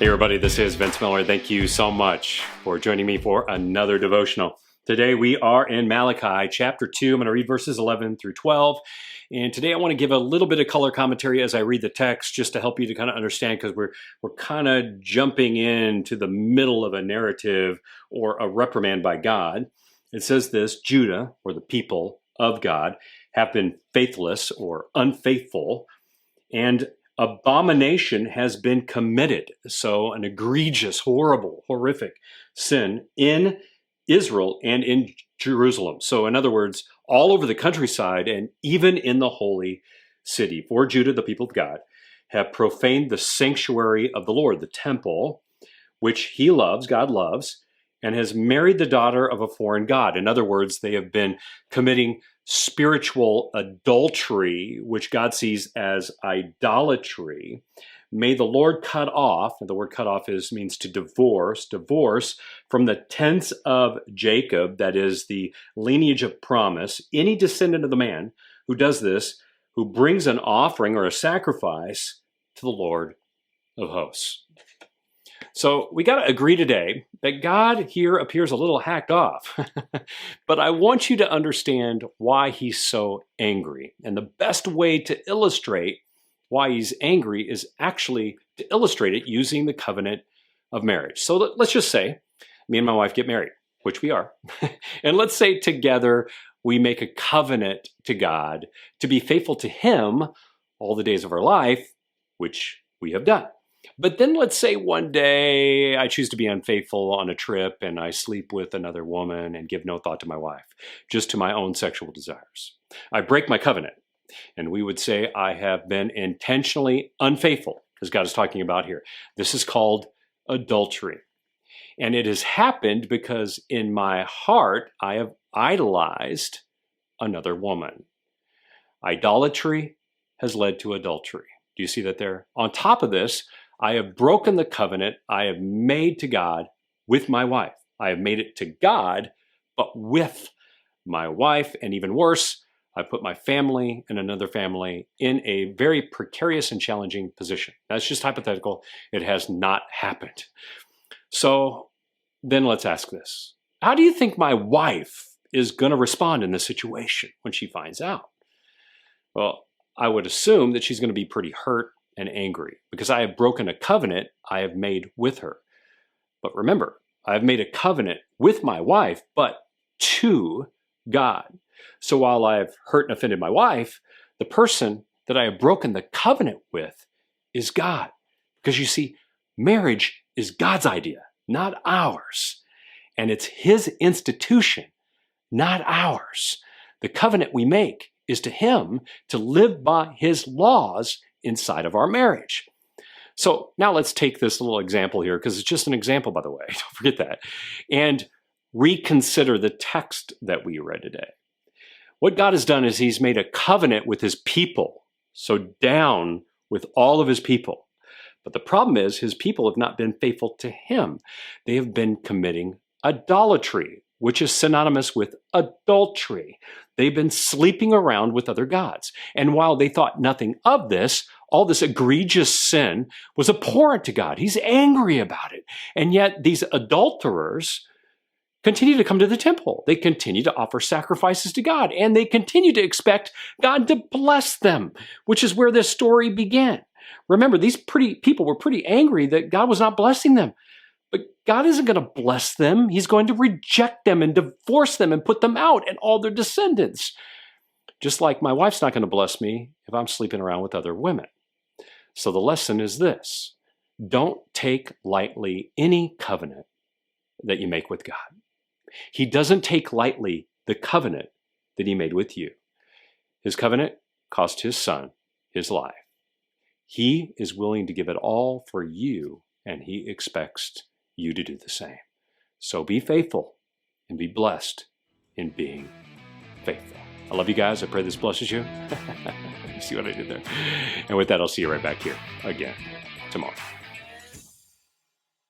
Hey everybody, this is Vince Miller. Thank you so much for joining me for another devotional. Today we are in Malachi chapter 2. I'm going to read verses 11 through 12. And today I want to give a little bit of color commentary as I read the text just to help you to kind of understand, because we're kind of jumping into the middle of a narrative or a reprimand by God. It says this: Judah, or the people of God, have been faithless or unfaithful, and abomination has been committed. So an egregious, horrible, horrific sin in Israel and in Jerusalem. So in other words, all over the countryside and even in the holy city. For Judah, the people of God, have profaned the sanctuary of the Lord, the temple, which he loves, God loves, and has married the daughter of a foreign god. In other words, they have been committing spiritual adultery, which God sees as idolatry. May the Lord cut off, and the word cut off means to divorce from the tents of Jacob, that is the lineage of promise, any descendant of the man who does this, who brings an offering or a sacrifice to the Lord of hosts. So we got to agree today that God here appears a little hacked off, but I want you to understand why he's so angry. And the best way to illustrate why he's angry is actually to illustrate it using the covenant of marriage. So let's just say me and my wife get married, which we are. And let's say together we make a covenant to God to be faithful to him all the days of our life, which we have done. But then let's say one day I choose to be unfaithful on a trip and I sleep with another woman and give no thought to my wife, just to my own sexual desires. I break my covenant, and we would say I have been intentionally unfaithful, as God is talking about here. This is called adultery. And it has happened because in my heart I have idolized another woman. Idolatry has led to adultery. Do you see that there? On top of this, I have broken the covenant I have made to God with my wife. I have made it to God, but with my wife, and even worse, I put my family and another family in a very precarious and challenging position. That's just hypothetical. It has not happened. So then let's ask this. How do you think my wife is going to respond in this situation when she finds out? Well, I would assume that she's going to be pretty hurt and angry because I have broken a covenant I have made with her. But remember, I have made a covenant with my wife, but to God. So while I have hurt and offended my wife, the person that I have broken the covenant with is God. Because you see, marriage is God's idea, not ours. And it's his institution, not ours. The covenant we make is to him to live by his laws inside of our marriage. So now let's take this little example here, because it's just an example, by the way, don't forget that, and reconsider the text that we read today. What God has done is he's made a covenant with his people, so down with all of his people. But the problem is his people have not been faithful to him. They have been committing idolatry, which is synonymous with adultery. They've been sleeping around with other gods. And while they thought nothing of this, all this egregious sin was abhorrent to God. He's angry about it. And yet these adulterers continue to come to the temple. They continue to offer sacrifices to God, and they continue to expect God to bless them, which is where this story began. Remember, these people were pretty angry that God was not blessing them. But God isn't going to bless them. He's going to reject them and divorce them and put them out and all their descendants. Just like my wife's not going to bless me if I'm sleeping around with other women. So the lesson is this: don't take lightly any covenant that you make with God. He doesn't take lightly the covenant that he made with you. His covenant cost his son his life. He is willing to give it all for you, and he expects you to do the same. So be faithful and be blessed in being faithful. I love you guys. I pray this blesses you. You see what I did there? And with that, I'll see you right back here again tomorrow.